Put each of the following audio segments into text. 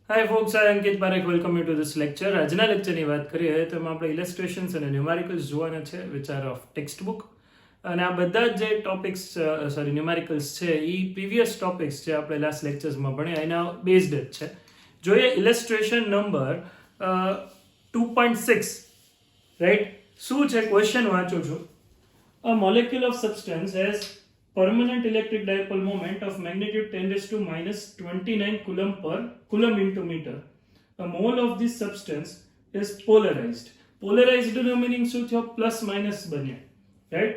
Hi folks, I Ankit Parekh. Welcome you to this lecture. આજના લેક્ચરની વાત કરીએ તો એમાં આપણે ઇલેસ્ટ્રેશન્સ અને ન્યુમેરિકલ્સ જોવાના છે which are of text book. અને આ બધા જે ટોપિક્સ ન્યુમેરિકલ્સ છે એ પ્રીવિયસ ટોપિક્સ જે આપણે લાસ્ટ લેક્ચર્સમાં ભણ્યા એના બેઝડ જ છે. જોઈએ ઇલેસ્ટ્રેશન નંબર 2.6, રાઈટ. શું છે ક્વેશ્ચન વાંચું છું. A molecule of substance has permanent electric dipole moment of magnitude 10 raised to minus 29 coulomb into meter. A mole of this substance is polarized. Polarized no meaning શું થયો? Plus minus બન્યા, right?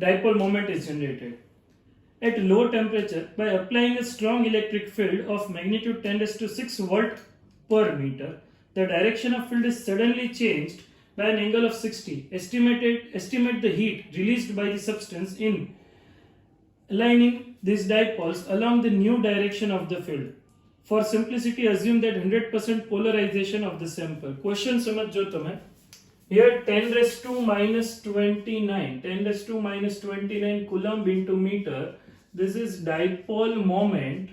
Dipole moment is generated at low temperature by applying a strong electric field of magnitude 10 raised to 6 volt per meter. The direction of field is suddenly changed by an angle of 60. Estimate the heat released by the substance in aligning these dipoles along the new direction of the field. For simplicity, assume that 100% polarization of the sample. Question समझो तुम्हें. Here 10 raised to minus 29, 10 raised to minus 29 coulomb into meter. This is dipole moment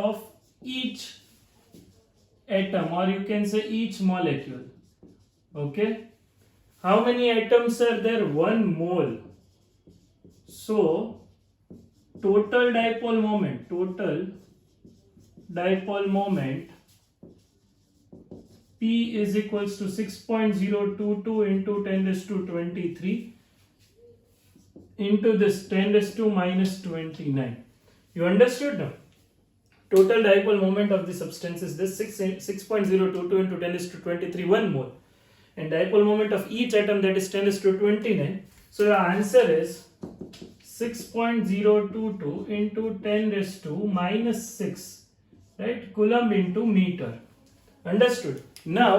of each atom, or you can say each molecule. Okay. How many atoms are there? 1 mole. So total dipole moment P is equals to 6.022 into 10 raised to 23 into this 10 raised to minus 29. You understood now? Total dipole moment of the substance is this 6.022 into 10 raised to 23, 1 mole. And dipole moment of each atom, that is 10 raised to 29. So your answer is 6.022 into 10 raised to minus 6, right? Coulomb into meter. Understood? Now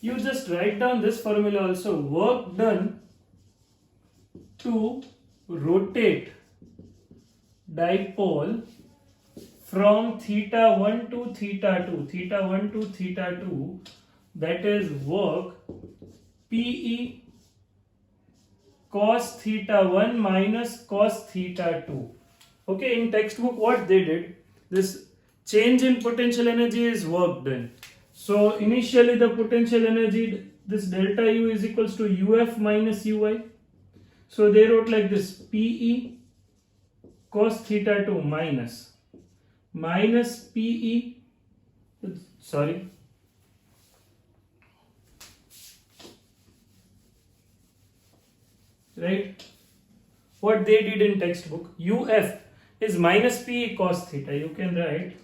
you just write down this formula also. Work done to rotate dipole from theta 1 to theta 2, that is work PE cos theta 1 minus cos theta 2. Okay, in textbook what they did, this change in potential energy is work done. So initially the potential energy, this delta U is equals to UF minus UI. So they wrote like this, PE cos theta 2 minus PE, right? What they did in textbook, UF is minus PE cos theta. You can write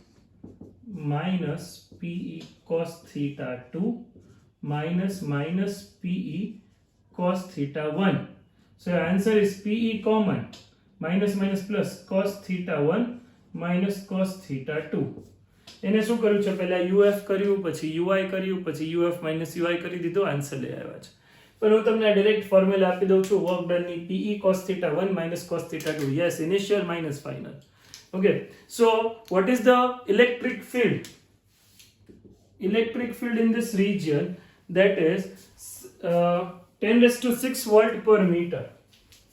minus PE cos theta 2 minus PE cos theta 1. So your answer is PE common, minus plus cos theta 1 minus cos theta 2. એને શું કર્યું છે? પહેલા UF કર્યું, પછી UI કર્યું, પછી UF minus UI કરી દીધો, આન્સર લઈ આવ્યા છે. પણ હું તમને ડાયરેક્ટ ફોર્મ્યુલા આપી દઉં છું વર્ક ડન ની, PE cos theta 1 minus cos theta 2. Yes, initial minus final. Okay, so what is the electric field? Electric field in this region, that is 10 raised to 6 volt per meter.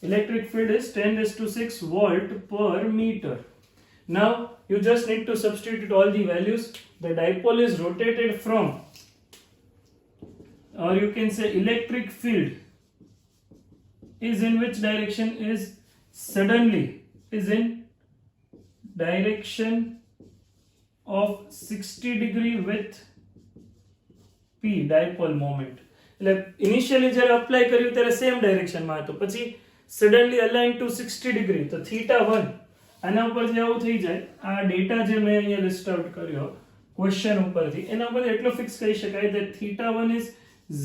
Electric field is 10 raised to 6 volt per meter. Now you just need to substitute all the values. The dipole is rotated from, or you can say electric field is in which direction? Is suddenly is in direction of 60 degree with P, dipole moment. એટલે initially જ્યારે apply કર્યું ત્યારે same ડાયરેક્શનમાં હતો, પછી suddenly align two 60 degree, તો theta 1 આના ઉપર જે આવું થઈ જાય, આ ડેટા જે મેં અહીંયા લિસ્ટ આઉટ કર્યો ક્વેશ્ચન ઉપરથી, એના ઉપર એટલો ફિક્સ કરી શકાય that theta 1 is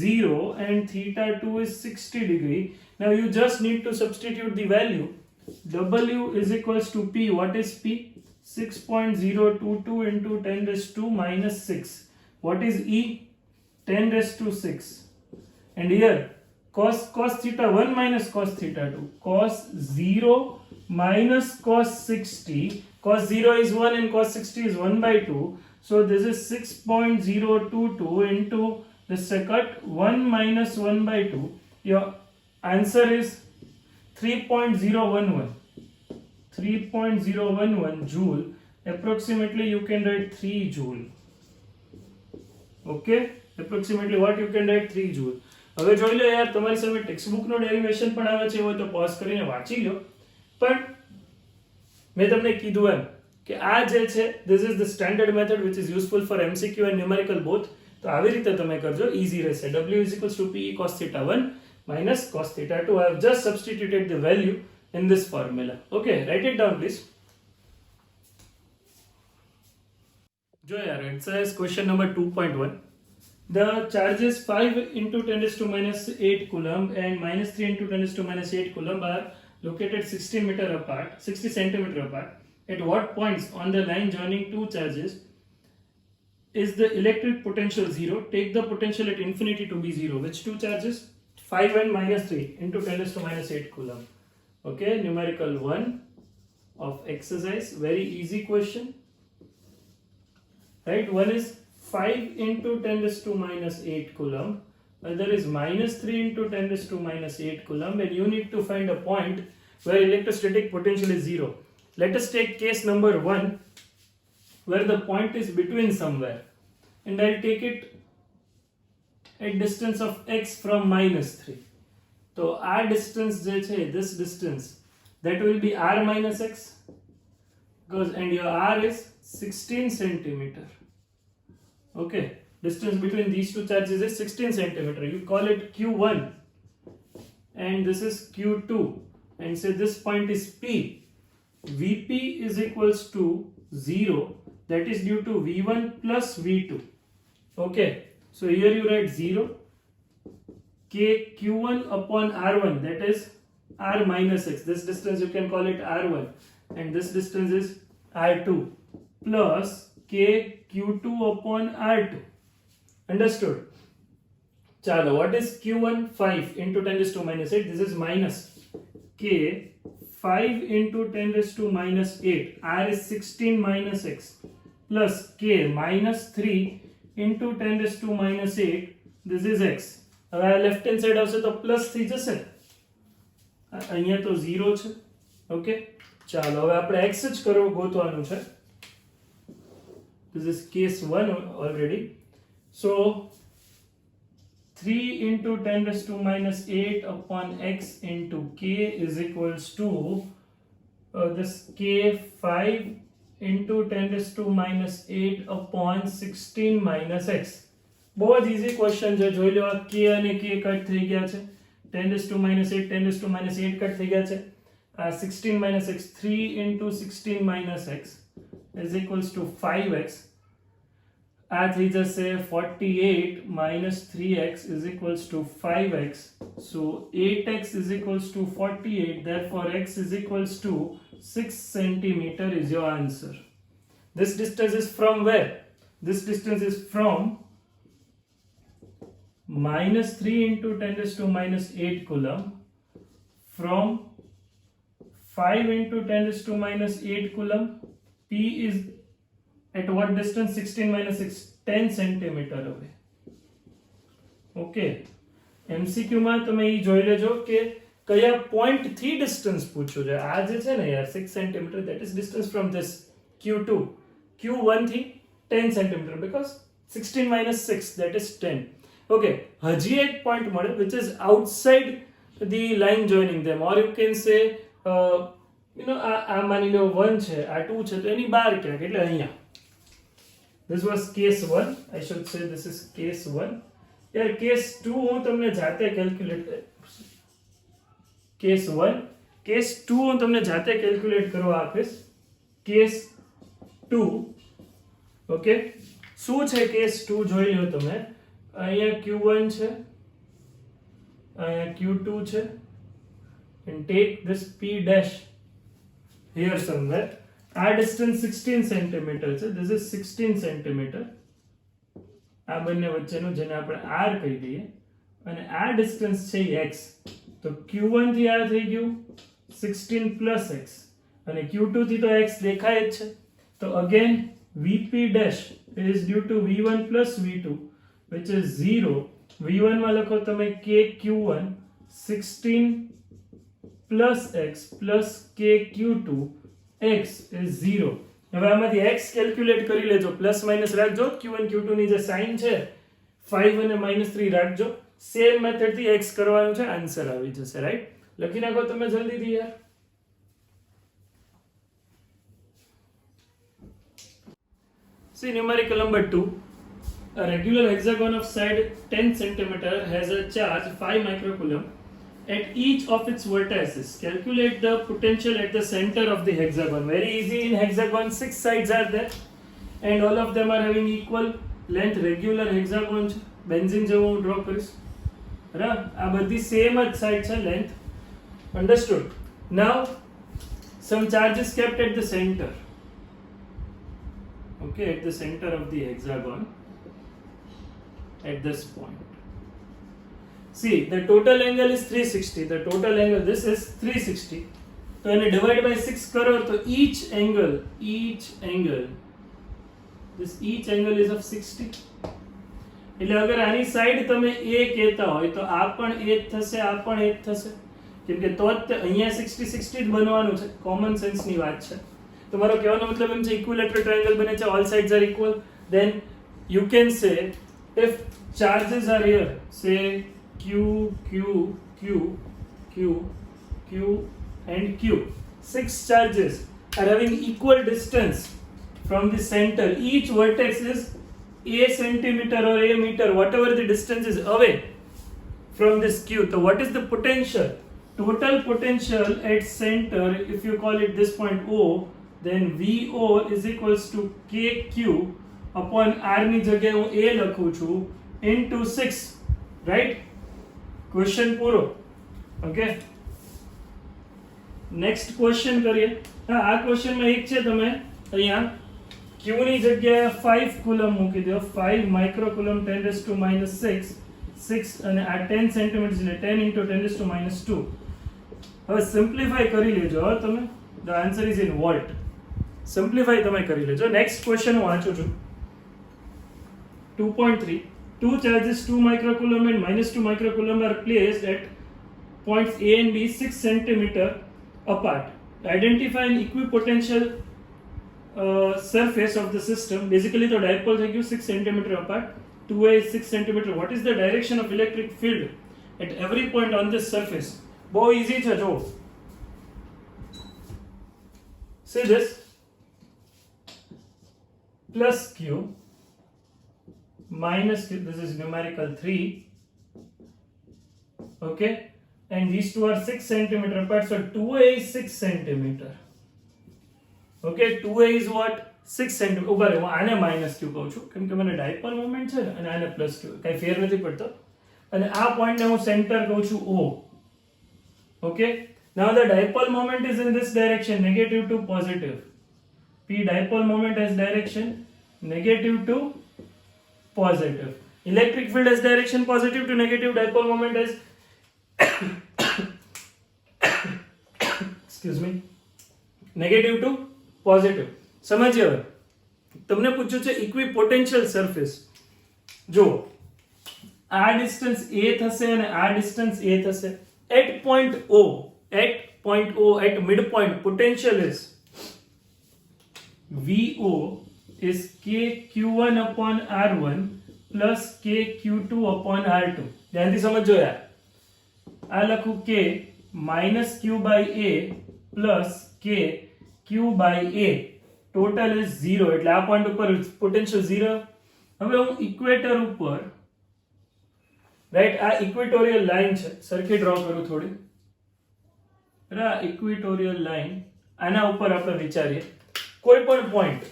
0 and theta 2 is 60 degree. Now you just need to substitute the value. W is equals to P. What is P? 6.022 into 10 raised to minus 6. What is E? 10 raised to 6. And here cos theta 1 minus cos theta 2. Cos 0 minus cos 60. Cos 0 is 1 and cos 60 is 1 by 2. So this is 6.022 into the second 1 minus 1 by 2. Your answer is 3.011 joule approximately you can write 3 joule. Okay, approximately what you can write 3 joule. હવે જોઈ લો યાર, તમારી સામે textbook નો derivation પણ આવે છે, હોય તો પોઝ કરીને વાંચી લો. પણ મેં તમને કીધું એમ કે આ જે છે this is the standard method which is useful for MCQ and numerical both. તો આવી રીતે તમે કરજો, ઈઝી રહેશે. W is equals to P cos theta 1 minus cos theta 2. I have just substituted the value in this formula. Okay, write it down please. Jo yaar, exercise question number 2.1. The charges 5 into 10 raised to minus 8 coulomb and minus 3 into 10 raised to minus 8 coulomb are located 60 centimeter apart. At what points on the line joining two charges is the electric potential 0? Take the potential at infinity to be 0. Which two charges? 5 and minus 3 into 10 raised to minus 8 coulomb. Okay, numerical 1 of exercise. Very easy question. Right, one is 5 into 10 raised to minus 8 coulomb, other is minus 3 into 10 raised to minus 8 coulomb, and you need to find a point where electrostatic potential is 0. Let us take case number 1 where the point is between somewhere, and I'll take it at distance of x from minus 3. So our distance, this distance, that will be r minus x, because and your r is 16 centimeter. Okay, distance between these two charges is 16 centimeter. You call it q1 and this is q2, and say this point is p. Vp is equals to 0, that is due to v1 plus v2. Okay, so here you write 0 k q1 upon r1, that is r minus x. This distance you can call it r1, and this distance is r2, plus k q2 upon r2. Understood? Chalo, what is q1? 5 into 10 raised to minus 8. This is minus k 5 into 10 raised to minus 8. R is 16 minus x, plus k minus 3 into 10 raised to minus 8. This is x. હવે આ left hand side આવશે તો plus થઈ જશે. અહીંયા તો 0 છે. Okay, ચાલો હવે આપણે x જ કરવો ગોતવાનું છે. This is case 1 already. So 3 into 10 raised to minus 8 upon x into k is equals to this k 5 into 10 raised to minus 8 upon 16 minus x. बहुत easy question છે. જોઈ લો, આ k અને k કટ થઈ ગયા છે. 10 raised to minus 8, 10 raised to minus 8 cut થઈ ગયા છે. 16 minus x, 3 into 16 minus x is equals to 5x. આ થઈ જશે 48 minus 3x is equals to 5x. So 8x is equals to 48. Therefore x is equals to 6 centimeter is your answer. This distance is from where? This distance is from minus 3 into 10 raised to minus 8 coulomb, from 5 into 10 raised to minus 8 coulomb. P is at what distance? 16 minus 6, 10 centimeter away. Okay, MCQ માં તમે ઈ જોઈ લેજો કે કયા point થી distance પૂછ્યું છે. આ જે છે ને યાર 6 centimeter, that is distance from this Q2, Q1 થી 10 centimeter, because 16 minus 6, that is 10. Okay, હજી એક point મળે which is outside the line joining them, or you can say આ માની લો 1 છે, આ 2 છે, તો એની બહાર ક્યાંક, એટલે અહીંયા. This was case 1. I should say this is case 1. Yeah, case 2 હું તમને જાતે કેલ્ક્યુલેટ, case 1, case 2 હું તમને જાતે કેલ્ક્યુલેટ કરવા આપીશ. case 2, ઓકે, શું છે case 2 જોઈ લો તમે. અહીંયા q1 છે, અહીંયા q2 છે, and take this p dash here somewhere. Our distance 16 centimeter છે. This is 16 centimeter. આ બંને વચ્ચેનું, જેને આપણે r કહી દઈએ, અને આ ડિસ્ટન્સ છે x. તો q1 થી આ થઈ ગયું 16 plus x, અને q2 થી તો x દેખાય જ છે. તો again vp dash is due to v1 plus v2, which is 0. v1 માં લખો તમે k q1 16 plus x plus k q2, x is 0. હવે આમાંથી x કેલ્ક્યુલેટ કરી લેજો, પ્લસ માઇનસ રાખજો, q1 q2 ની જે સાઇન છે 5 અને -3 રાખજો. સેમ મેથડ થી x કરવાનું છે, આન્સર આવી જશે. રાઈટ, લખી નાખો તમે જલ્દીથી યાર. See numerical number 2. A regular hexagon of side 10 cm has a charge 5 microcoulomb at each of its vertices. Calculate the potential at the center of the hexagon. Very easy. In hexagon 6 sides are there and all of them are having equal length. Regular hexagon છે, benzene જેવો હું draw કરીશ. બરાબર, આ બધી same જ side છે, length. Understood? Now some charge is kept at the center. Okay, at the center of the hexagon at this point. See, the total angle is 360. The total angle, this is 360. So when you divide by 6 करो तो each angle is of 60. એટલે અગર આની side તમે a કહેતા હોય તો આ પણ a જ થશે, આ પણ a જ થશે, કેમ કે તો જ અહીંયા 60 60 જ બનવાનું છે. કોમન સેન્સની વાત છે. તમારો કહેવાનો મતલબ એમ છે ઇક્વિલેટરલ ટ્રાયેંગલ બને છે, all sides are equal, then you can say if charges are here, say q q q q q and q, 6 charges are having equal distance from the center. Each vertex is a centimeter or a meter, whatever the distance is away from this q. So what is the potential? Total potential at center, if you call it this point O, then VO is equals to KQ upon R ની જગ્યાએ હું A લખું છું into 6. Right? Question પૂરો. Okay? Next question કરીએ. હા, આ question માં એક છે, તમે અહીંયા Q ની જગ્યાએ 5 કુલમ મૂકી દો. 5 માઇક્રોકુલમ 10⁻⁻6 અને આ 10 સેન્ટીમીટર એટલે 10 into 10⁻². હવે સિમ્પ્લિફાઈ કરી લેજો તમે. The answer is in volt. Simplify તમે કરી લેજો. નેક્સ્ટ ક્વેશ્ચન હું વાંચું છું. 2.3. Two charges 2 microcoulomb and -2 microcoulomb are placed at points A and B 6 cm apart. Identify an equipotential surface of the system. Basically the dipole થઈ ગયું 6 cm apart. 2A is 6 cm. What is the direction of electric field at every point on this surface? બહુ easy છે જો. See this, plus q minus q, this is numerical 3. Okay, and these two are 6 cm apart, so 2a is 6 cm. Okay, 2a is what? 6 cm. ઉભા રહો, આને minus q કહું છું કેમ કે મને ડાયપોલ મોમેન્ટ છે ને, અને આને પ્લસ q, કઈ ફેર નથી પડતો. અને આ પોઈન્ટને હું સેન્ટર કહું છું o. Okay, now the dipole moment is in this direction, negative to positive. P dipole moment has direction negative to positive. Electric field has direction positive to negative. Dipole moment has excuse me, negative to positive. સમજીએ હવે. તમને પૂછ્યું છે equipotential surface. જો આ distance a થશે અને આ ડિસ્ટન્સ a થશે. At point O, at midpoint, potential is VO is KQ1 upon R1 plus KQ2 upon R2. ધ્યાનથી સમજો યાર. આ લખું K minus Q by A plus K Q by A. Total is 0. એટલે આ પોઈન્ટ ઉપર potential 0. હવે હું ઇક્વેટર ઉપર, રાઈટ, આ ઇક્વેટોરિયલ લાઈન છે, સરખી ડ્રો કરું થોડી. ઇક્વેટોરિયલ લાઈન, આના ઉપર આપણે વિચારીએ કોઈ પણ પોઈન્ટ.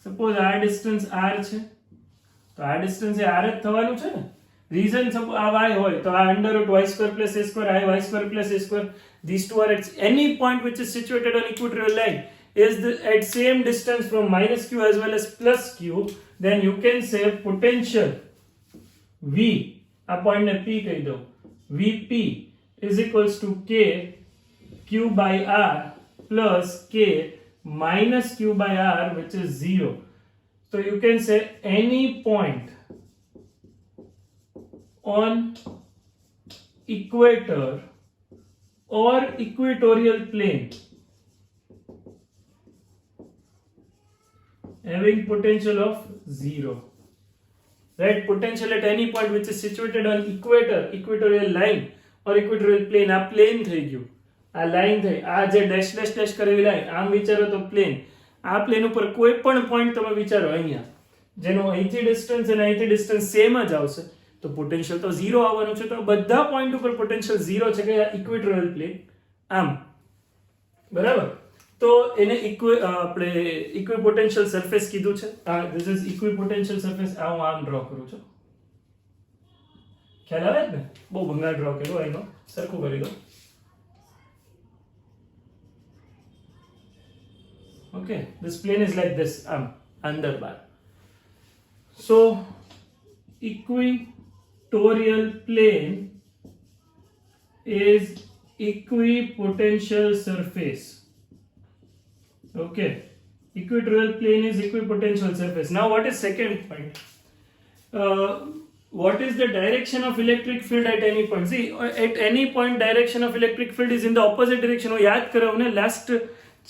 સપોઝ આ ડિસ્ટન્સ r છે, તો આ ડિસ્ટન્સ એ r જ થવાનું છે ને. રીઝન સપોઝ આ y હોય તો આ √y² + a² i y² + a². These two are at any point which is situated on equatorial line is at same distance from -q as well as +q. Then you can say potential V, આ પોઈન્ટને P કહી દો, VP is equals to K Q by R plus K minus Q by R, which is 0. So you can say any point on equator or equatorial plane having potential of 0. Right? Potential at any point which is situated on equator, equatorial line or equatorial plane. આ plane થઈ ગયું, આ line થઈ, આ જે dash dash dash કરેલી line, આમ વિચારો તો પ્લેન. આ પ્લેન ઉપર કોઈ પણ પોઈન્ટ તમે વિચારો અહીંયા, જેનો અહીંથી ડિસ્ટન્સ અને અહીંથી ડિસ્ટન્સ સેમ જ આવશે, તો પોટેન્શિયલ તો 0 આવવાનું છે. તો બધા પોઈન્ટ ઉપર પોટેન્શિયલ 0 છે કે ઇક્વેટોરિયલ પ્લેન આમ, બરાબર. તો એને આપણે ઇક્વિપોટેન્શિયલ સરફેસ કીધું છે. This is equipotential surface. આ હું આમ ડ્રો કરું છું, ખ્યાલ આવે જ ને? બહુ ભંગાર ડ્રો કર્યો, એનો સરખું કરી દો. Okay, this plane is like this, under bar. So equatorial plane is equipotential surface. Okay, equatorial plane is equipotential surface. Now what is second point? What is the direction of electric field at any point? See, at any point direction of electric field is in the opposite direction. હું યાદ કરાવું ને, last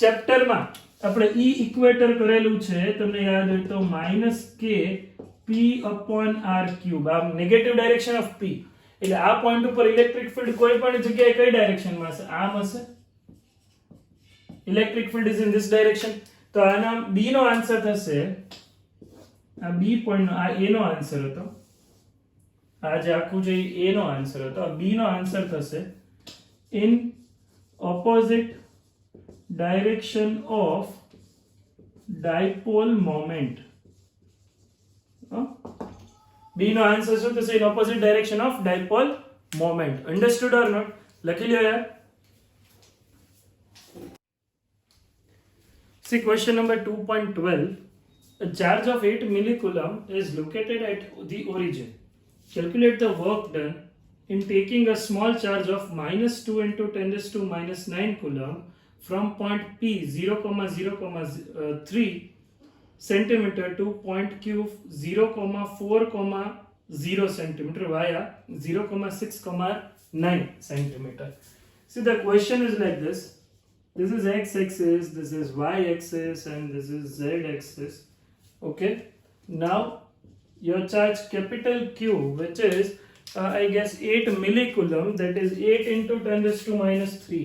ચેપ્ટરમાં આપણે ઈ equator કરેલું છે, તમને યાદ હોય તો -k p/r³. આ નેગેટિવ ડાયરેક્શન ઓફ p. એટલે આ પોઈન્ટ ઉપર ઇલેક્ટ્રિક ફિલ્ડ કોઈ પણ જગ્યાએ કઈ ડાયરેક્શનમાં હશે? આમ હશે. Electric field is in this direction. તો આના b નો આન્સર થશે, આ b પોઈન્ટ નો, આ a નો આન્સર હતો, આ જે આખું છે a નો આન્સર હતો, આ b નો આન્સર થશે in opposite direction of dipole moment. B નો આન્સર શું થશે? in opposite direction of dipole moment. Understood or not? લખી લ્યો યાર. See question number 2.12. A charge of 8 millicoulomb is located at the origin. Calculate the work done in taking a small charge of -2 into 10⁻⁹ coulomb from point P 0,0,3 centimeter to point Q 0,4,0 centimeter via 0,6,9 centimeter. See, the question is like this. This is x-axis, this is y-axis, and this is z-axis. Okay. Now, your charge capital Q, which is, I guess, 8 millicoulomb, that is 8 into 10⁻�3.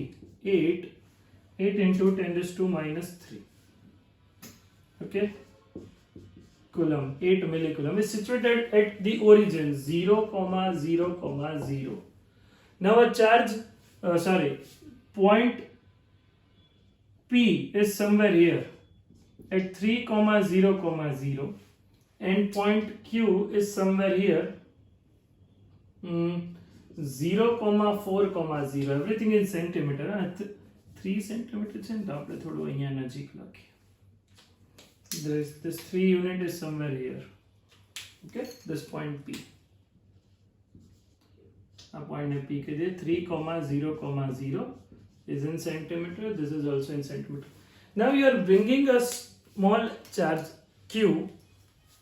8 into 10⁻�3. Okay. Coulomb, 8 millicoulomb is situated at the origin 0,0,0. Now a charge, point P is somewhere here at 3,0,0 and point Q is somewhere here 0,4,0. Everything in centimeter. 3 centimeter છે ને, તો આપણે થોડું અહીંયા નજીક લખીએ. This 3 unit is somewhere here. Okay, this point P. આ point ને P કહીએ. 3,0,0 is in centimeter. This is also in centimeter. Now you are bringing a small charge Q.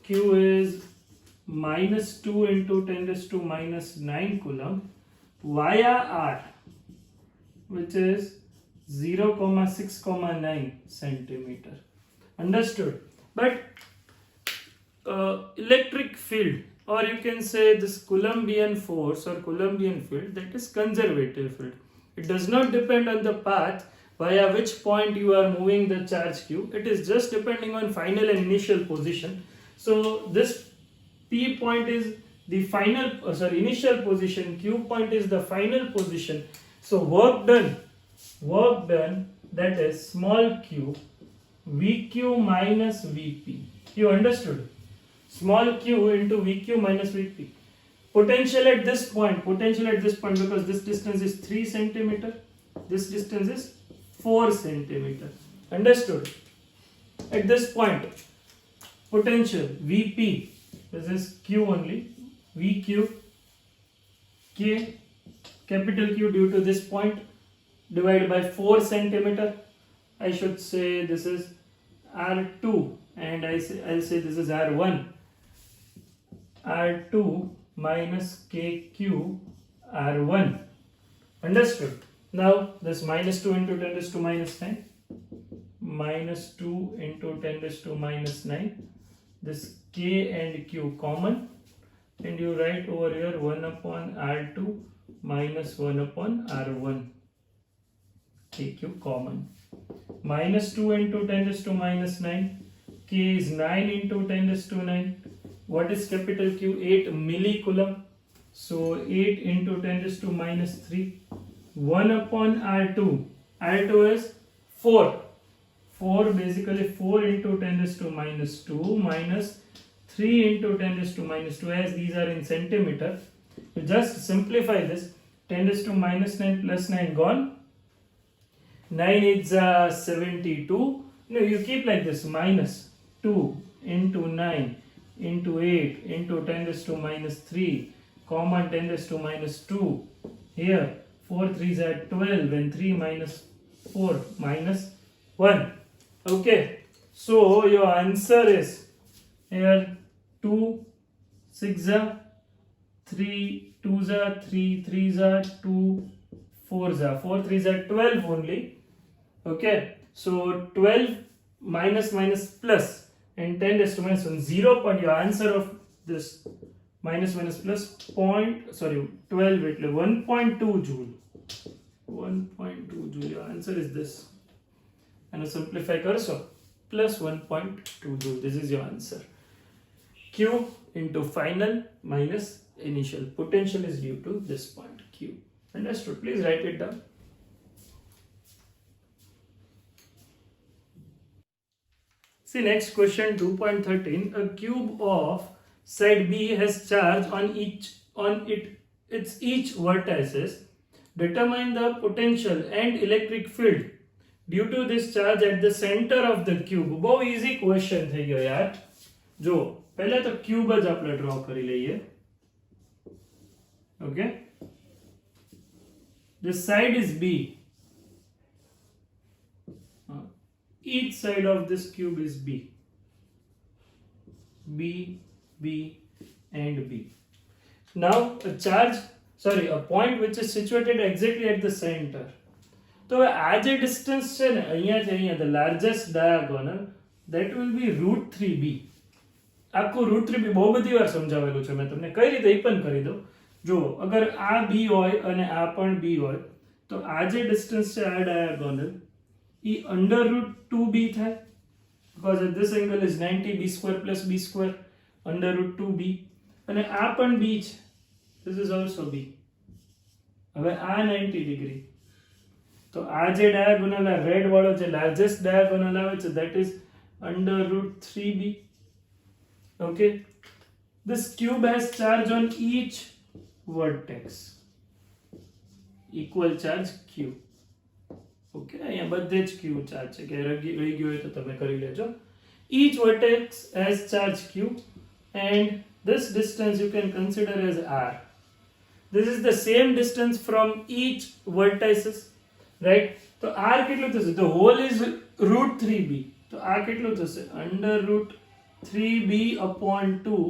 Q is -2 into 10⁻⁹ coulomb via R, which is 0,6,9 centimeter. Understood? But electric field, or you can say this Coulombian force or Coulombian field, that is conservative field. It does not depend on the path via which point you are moving the charge Q. It is just depending on final and initial position. So this P point is the final, initial position. Q point is the final position. So work done, that is small q, VQ minus VP. You understood? Small q into VQ minus VP. Potential at this point, because this distance is 3 centimeter, this distance is 4 centimeter. Understood? At this point, potential VP, this is Q only, VQ, K, capital Q due to this point, divided by 4 centimeter. I should say this is R2 and I'll say this is R1. R2 minus KQ R1. Understood? Now this -2 into 10⁻⁹ minus 2 into 10 raised to minus 9. This k and q common, and you write over here 1 upon r2 minus 1 upon r1. kq common. Minus 2 into 10 raised to minus 9. K is 9 into 10 raised to 9. What is capital Q? 8 millicoulomb. So 8 into 10 raised to minus 3. 1 upon R2. R2 is 4. 4 basically 4 into 10 raised to minus 2 minus 3 into 10 raised to minus 2, as these are in centimeter. You just simplify this. 10 raised to minus 9 plus 9 gone. 9 is 72. No, you keep like this. Minus 2 into 9 into 8 into 10 raised to minus 3. Common 10 raised to minus 2. Here 4 3s are 12 and 3 minus 4 minus 1. Okay. So your answer is here 2 6 are 3 2s are 3 3s are 2 4s are 4 3s are 12 only. Okay. So 12 minus minus plus and 10 raised to minus 1, 0 point. Your answer of this minus minus plus 12 એટલે 1.2 joule. 1.2 joule. Your answer is this. And simplify કરશો plus 1.2 joule. This is your answer. Q into final minus initial potential is due to this point Q. Understood? Please write it down. See next question 2.13. A cube of side B has charge on its each vertices. Determine the potential and electric field due to this charge at the center of the cube. बहुत easy question થઈ ગયો યાર. જો પહેલા તો cube જ આપણે draw કરી લઈએ. Okay. This side is B. Each side of this cube is B. B, B, and B. Now a point which is situated exactly at the center. So as a distance the largest diagonal, that will be root 3b. આખું root 3b બહુ બધી વાર સમજાવેલું છે મેં તમને. કઈ રીતે એ પણ કરી દઉં. જો અગર આ b હોય અને આ પણ b હોય તો આ જે ડિસ્ટન્સ છે આ diagonal e under root 2b થાય, because at this angle is 90 b square plus b square under root 2b, અને આ પણ b છે. This is also b. હવે આ 90 ડિગ્રી, તો આ જે ડાયાગોનલ આ રેડ વાળો જે લાર્જેસ્ટ ડાયાગોનલ આવે છે that is under root 3b. Okay. This cube has charge on each vertex. Equal charge q. Okay, અહીંયા બધે જ q ચાર્જ છે કે રહી ગયો હોય તો તમે કરી લેજો. Each vertex has charge q and this distance you can consider as r. This is the same distance from each vertices, right? So r કેટલું થશે? The whole is root 3b. તો r કેટલું થશે? Under root 3b upon 2,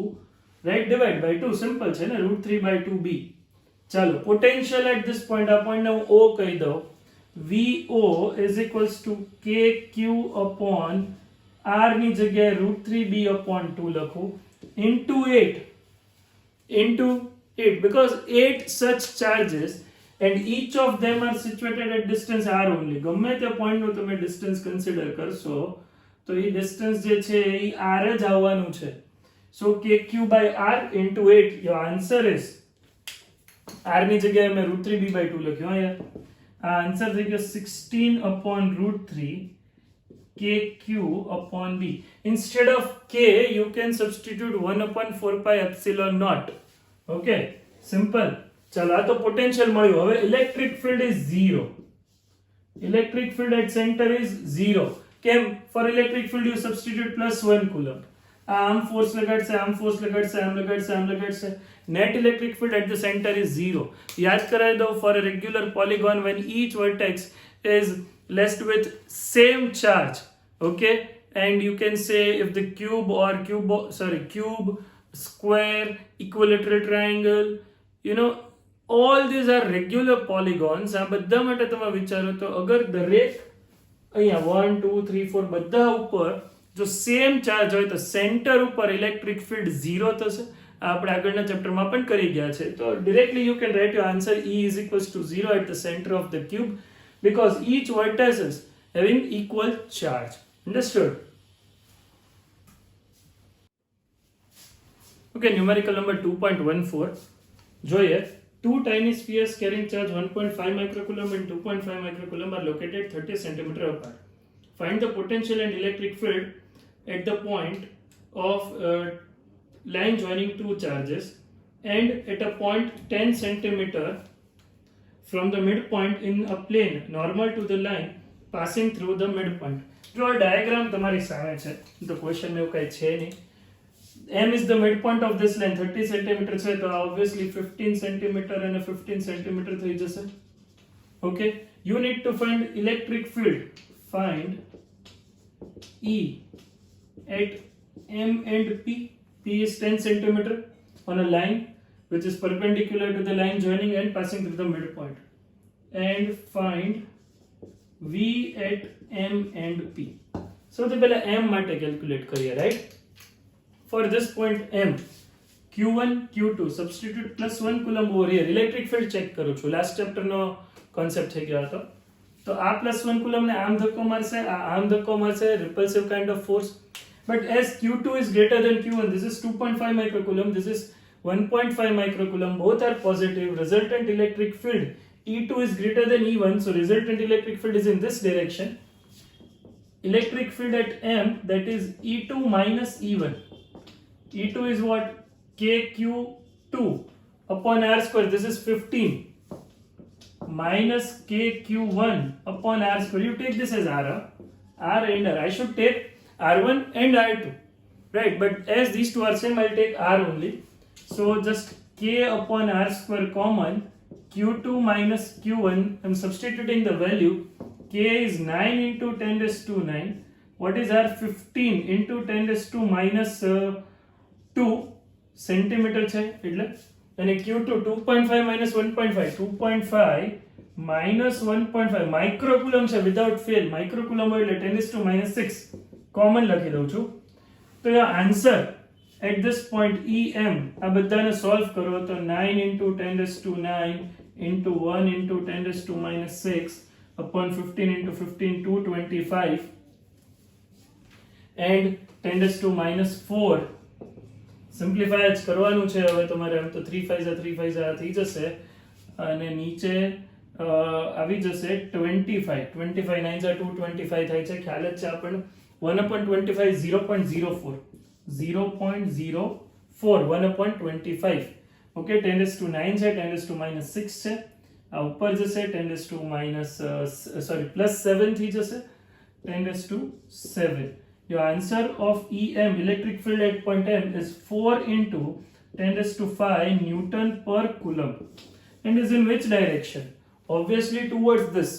right? Divide by 2. Simple છે ને? root 3 by 2b. ચાલો, potential at this point, આ point ને હું o કહી દઉં. VO is equals to KQ upon R ની જગ્યાએ root 3b upon 2 લખું into 8 because 8 such charges and each of them are situated at distance r only. ગમે તે point નું તમે distance consider કરશો તો એ distance જે છે એ r જ આવવાનું છે. So KQ by R into 8. Your answer is R ની જગ્યાએ મેં root 3b by 2 લખ્યું અહીંયા. Answer is 16 upon root 3 kq upon b. Instead of k, you can substitute 1 upon 4 pi epsilon naught. Okay, simple. ચલો આ તો potential મળ્યું. હવે electric field is 0. Electric field at centre is 0. કેમ? For electric field you substitute +1 coulomb. આમ force લગાડશે, આમ force લગાડશે, આમ લગાડશે, આમ લગાડશે. Net electric field at the center is 0. યાદ કરાવી દો, for a regular polygon when each vertex is blessed with same charge, okay, and you can say if the cube, square, equilateral triangle, all these are regular polygons. આ બધા માટે તમે વિચારો તો અગર દરેક અહીંયા 1 2 3 4 બધા ઉપર જો સેમ ચાર્જ હોય તો સેન્ટર ઉપર ઇલેક્ટ્રિક ફિલ્ડ 0 થશે. આપણે આગળના ચેપ્ટરમાં પણ કરી ગયા છે. તો directly you can write your answer E is equals to 0 at the center of the cube because each vertex is having equal charge. Understood? Okay, numerical number 2.14. જોઈએ. Two tiny spheres carrying charge 1.5 microcoulomb and 2.5 microcoulomb are located 30 cm apart. Find the potential and electric field at the point of line joining two charges and at a point 10 cm from the midpoint in a plane normal to the line passing through the midpoint. જો આ diagram તમારી સામે છે તો question એવું કઈ છે નહીં. M is the midpoint of this line 30 cm છે તો obviously 15 cm અને 15 cm થઈ જશે. Okay, you need to find electric field. Find E at M and P. P is 10 cm on a line which is perpendicular to the line joining and passing through the midpoint. And find V at M and P. સૌથી પહેલા M માટે calculate કરીએ, right? For this point M, Q1, Q2, substitute plus 1 coulomb over here. Electric field check કરું છું. Last chapter નો concept થઈ ગયો હતો. તો આ plus 1 coulomb ને આમ ધક્કો મારશે, આ આમ ધક્કો મારશે, repulsive kind of force. But as Q2 is greater than Q1, this is 2.5 microcoulomb, this is 1.5 microcoulomb, both are positive. Resultant electric field E2 is greater than E1, so resultant electric field is in this direction. Electric field at M, that is E2 minus E1. E2 is what? KQ2 upon R square, this is 15 minus KQ1 upon R square. You take this as R and R. I should take R1 and R2, right? But as these two are same, I'll take R only. So just K upon R square common, Q2 minus Q1. I'm substituting the value. K is 9 into 10 raised to 9. What is R? 15 into 10 raised to minus 2 centimeter છે એટલે અને Q2 2.5 minus 1.5 2.5 minus 1.5 માઇક્રોકુલમ છે without fail. માઇક્રોકુલમ એટલે 10 raised to minus 6 common લખી દઉં છું. તો આ answer at this point EM આ બધાને સોલ્વ કરો તો 9 into 10 raised to 9 into 1 into 10 raised to minus 6 upon 15 into 15 225 and 10 raised to minus 4. Simplify જ કરવાનું છે હવે તમારે. આમ તો 3 5 થઈ જશે અને નીચે આવી જશે 25 25 9 225 થાય છે. ખ્યાલ જ છે આપણને. 1/25 0.04 1/25. ઓકે, 10 raised to 9 છે, 10 raised to minus 6 છે. આ ઉપર જશે 10 raised to minus plus 7 થઈ જશે 10 raised to 7. Your answer of EM, electric field at point M, is 4 into 10 raised to 5 Newton per coulomb. And is in which direction? Obviously towards this.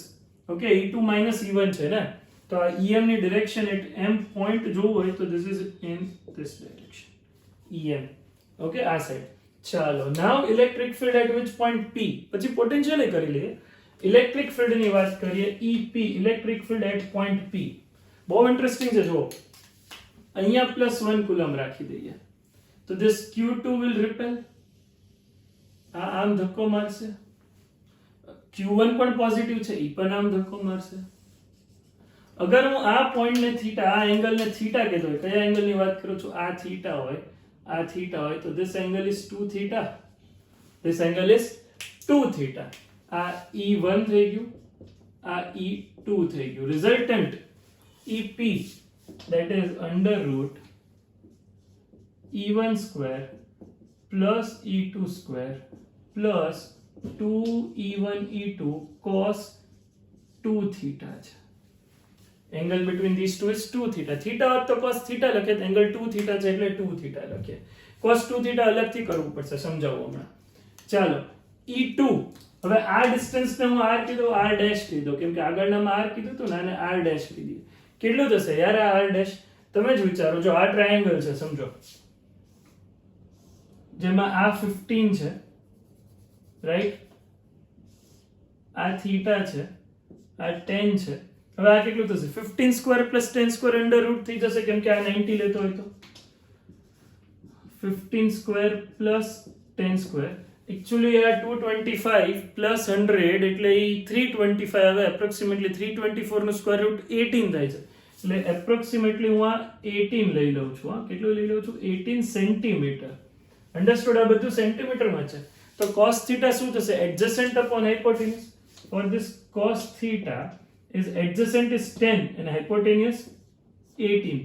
Okay, E2 minus E1 છે ને, તો આ EM ની direction at M point જોવું હોય તો this is in this direction. EM. Okay, આ side. ચાલો, now electric field at which point P? પછી potential એ કરી લઈએ. Electric field ની વાત કરીએ EP, electric field at point P. બહુ ઇન્ટરેસ્ટિંગ છે. જો અહીંયા +1 કુલમ રાખી દઈએ તો this Q2 will repel. આમ ધક્કો મારશે. Q1 પણ પોઝિટિવ છે, ઈ પણ આમ ધક્કો મારશે. અગર હું આ પોઈન્ટને થીટા, આ એંગલને થીટા કીધો હોય, કયા એંગલની વાત કરું છું? આ થીટા હોય, આ થીટા હોય તો this angle is 2 theta, this angle is 2 theta. આ E1 થઈ ગયું, આ E2 થઈ ગયું. Resultant EP, that is under root E1 square plus E2 square plus 2E1 E2 cos 2 theta છે. Angle between these two is 2 theta. Theta હોત તો cos theta લખે, angle 2 theta છે એટલે 2 theta લખીએ. cos 2 theta અલગથી કરવું પડશે, સમજાવું હમણાં. ચાલો, E2. હવે આ ડિસ્ટન્સને હું r કીધું, r ડેશ કીધું, કેમ કે આગળનામાં r કીધું હતું ને, આને r ડેશ કીધી. કેટલું થશે યાર આ r ડેશ? તમે જ વિચારો. જો આ ટ્રાયેંગલ છે, સમજો, જેમાં આ 15 છે, રાઈટ? આ થીટા છે, આ 10 છે, હવે આ કેટલું થશે 15 square plus 10 square under route થઈ જશે કેમ કે આ 90 લેતો હોય તો 15 સ્ક્વેર પ્લસ 10 સ્ક્વેર એકચ્યુઅલી આ 225 પ્લસ 100 એટલે એ 325 આવે એપ્રોક્સિમેટલી 324 નું સ્ક્વેર રૂટ 18 થાય છે એટલે એપ્રોક્સિમેટલી હું આ 18 લઈ લઉં છું હા કેટલું લઈ લઉં છું 18 સેન્ટીમીટર અંડરસ્ટુડ આ બધું સેન્ટીમીટરમાં છે તો cos theta શું થશે adjacent upon hypotenuse for this cos theta is adjacent is 10 and hypotenuse 18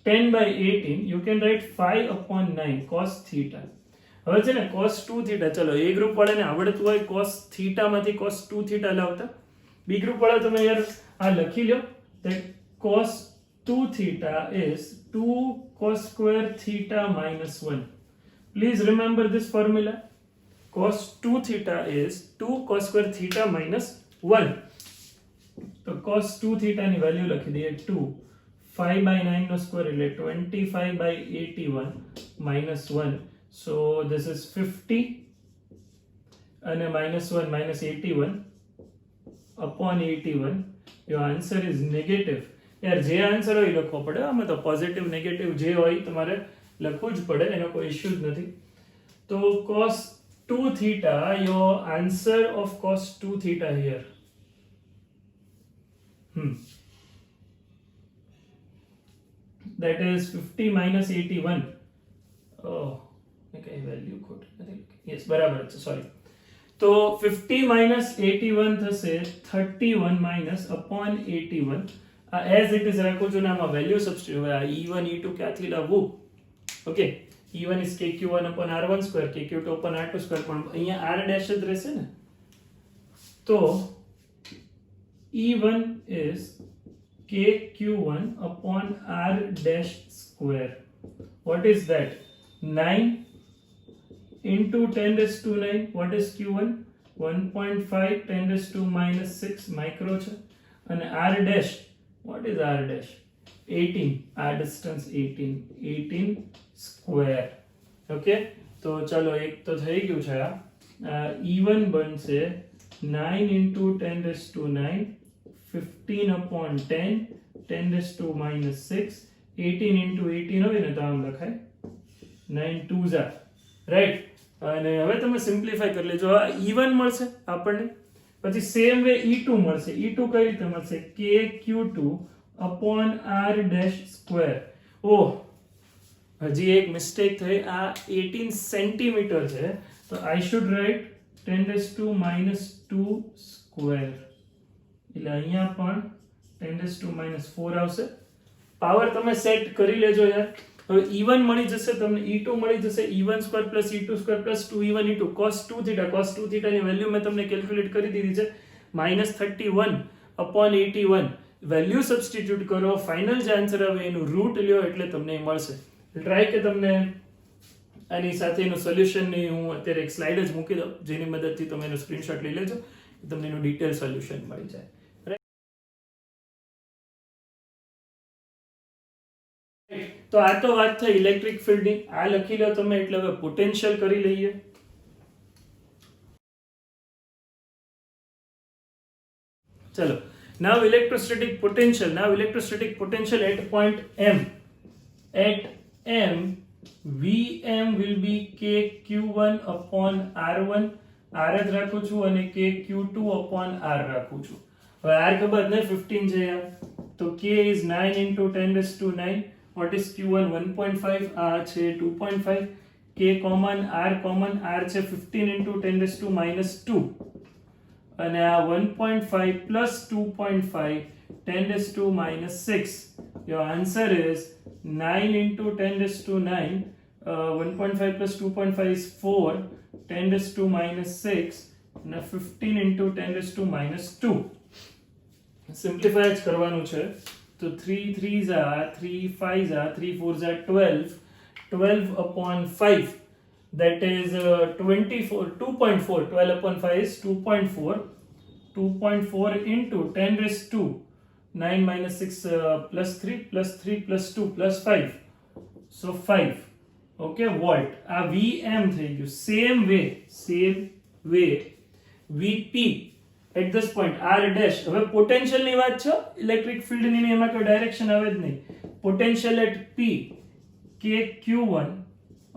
10 by 18 you can write 5 upon 9 cos theta હવે છે ને cos 2 theta ચલો એ ગ્રુપ વાળાને આવડતું હોય cos theta માંથી cos 2 theta લાવતા બી ગ્રુપ વાળા તમે યાર આ લખી લો that cos 2 theta is 2 cos square theta minus 1 please remember this formula cos 2 theta is 2 cos square theta minus 1 તો cos 2 theta ની વેલ્યુ લખી દઈએ 2 5 by 9 નો સ્ક્વેર એટલે 25 by 81 minus 1 so this is 50 and minus 1 minus 81 upon 81 your answer is negative યાર જે answer હોય લખવો પડે આમાં તો પોઝિટિવ નેગેટિવ જે હોય તમારે લખવું જ પડે એનો કોઈ ઇશ્યુ જ નથી તો cos 2 theta your answer of cos 2 theta here that is 50 minus 81 oh okay value code I think yes બરાબર છે sorry તો 50 minus 81 થશે 31 minus upon 81 as it is રાખું છું ને આમાં વેલ્યુ સબસ્ટિટ્યુટ હવે આ e1 e2 ક્યાંથી લાવવું okay e1 is kq1 upon r1 square kq2 upon r2 square પણ અહીંયા r dash જ રહેશે ને તો e1 is kq1 upon r dash square what is that 9 into 10 raised to 9 what is q1 1.5 10 raised to minus 6 micro છે અને r dash what is r dash 18 r distance 18 square okay તો ચલો એક તો થઈ ગયું છે આ e1 બનશે 9 into 10 raised to 9 15 upon 10 10 raised to minus 6 18 into 18 હોય ને તો આમ લખાય 9 2s are right અને હવે તમે સિમ્પ્લિફાઈ કરી લેજો આ e1 મળશે આપણને પછી સેમ વે e2 મળશે e2 કઈ રીતે મળશે kq2 upon r dash square ઓહ હજી એક મિસ્ટેક થઈ આ 18 સેન્ટીમીટર છે તો I should write 10 raised to minus 2 square એટલે અહીંયા પણ 10 raised to minus 4 આવશે પાવર તમે સેટ કરી લેજો યાર હવે e1 મળી જશે તમને e2 મળી જશે e1 square plus e2 square plus 2e1 e2 cos 2 theta ની વેલ્યુ મેં તમને કેલ્ક્યુલેટ કરી દીધી છે -31 upon 81 વેલ્યુ સબસ્ટિટ્યુટ કરો ફાઇનલ જે આન્સર આવે એનું રૂટ લ્યો એટલે તમને મળશે ટ્રાય કે તમને આની સાથે એનું સોલ્યુશન ની હું અત્યારે એક સ્લાઇડ જ મૂકી દઉં જેની મદદથી તમે એનો સ્ક્રીનશોટ લઈ લેજો તમને એનું ડિટેલ સોલ્યુશન મળી જાય તો આ તો વાત થઈ ઇલેક્ટ્રિક ફિલ્ડ ની આ લખી લો તમે એટલે હવે પોટેન્શિયલ કરી લઈએ ચલો now electrostatic potential at point m vm will be kq1 upon r1 r જ રાખું છું અને kq2 upon r રાખું છું હવે r ખબર ને 15 છે યાર તો k is 9 into 10 raised to 9 what is q1 1.5 આ છે 2.5 k common r છે 15 into 10 raised to minus 2 અને આ 1.5 plus 2.5 10 raised to minus 6 your answer is 9 into 10 raised to 9 1.5 plus 2.5 is 4 10 raised to minus 6 અને 15 into 10 raised to minus 2 simplify જ કરવાનું છે તો 3 3s are 3 5s are 3 4s are 12 upon 5 that is 24 2.4 12 upon 5 is 2.4 into 10 raised to 9 minus 6 plus 3 plus 3 plus 2 plus 5 so 5 okay volt આ vm થઈ ગયું same way vp at this point R dash. હવે potential ની વાત છે, electric field ની, એમાં કોઈ ડાયરેક્શન આવે જ નહીં. પોટેન્શિયલ એટ પી કે Q1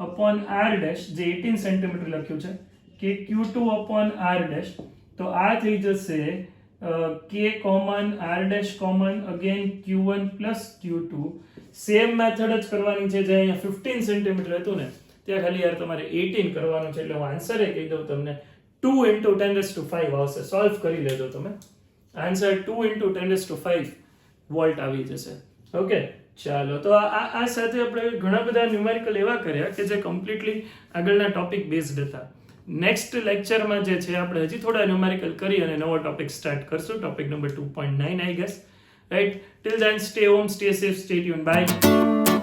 અપોન આર ડેશ, જે 18 સેન્ટીમીટર લખ્યું છે, કે Q2 અપોન આર ડેશ. તો આ થઈ જશે કે common, R dash common, again Q1 plus Q2. Same method જ કરવાની છે. જે અહીંયા 15 સેન્ટીમીટર હતું ને, ત્યાં ખાલી યાર તમારે 18 કરવાનું છે. એટલે હું આન્સર એ કહી દઉં તમને, 2 into 10⁵ આવશે. સોલ્વ કરી લેજો તમે. આન્સર 2 into 10⁵ વોલ્ટ આવી જશે. ઓકે, ચાલો. તો આ સાથે આપણે ઘણા બધા ન્યુમેરિકલ એવા કર્યા કે જે કમ્પ્લીટલી આગળના ટોપિક બેઝડ હતા. નેક્સ્ટ લેક્ચરમાં જે છે આપણે હજી થોડા ન્યુમેરિકલ કરી અને નવો ટોપિક સ્ટાર્ટ કરશું, topic number 2.9 I guess. Right, till then stay home, stay safe, stay tune, by.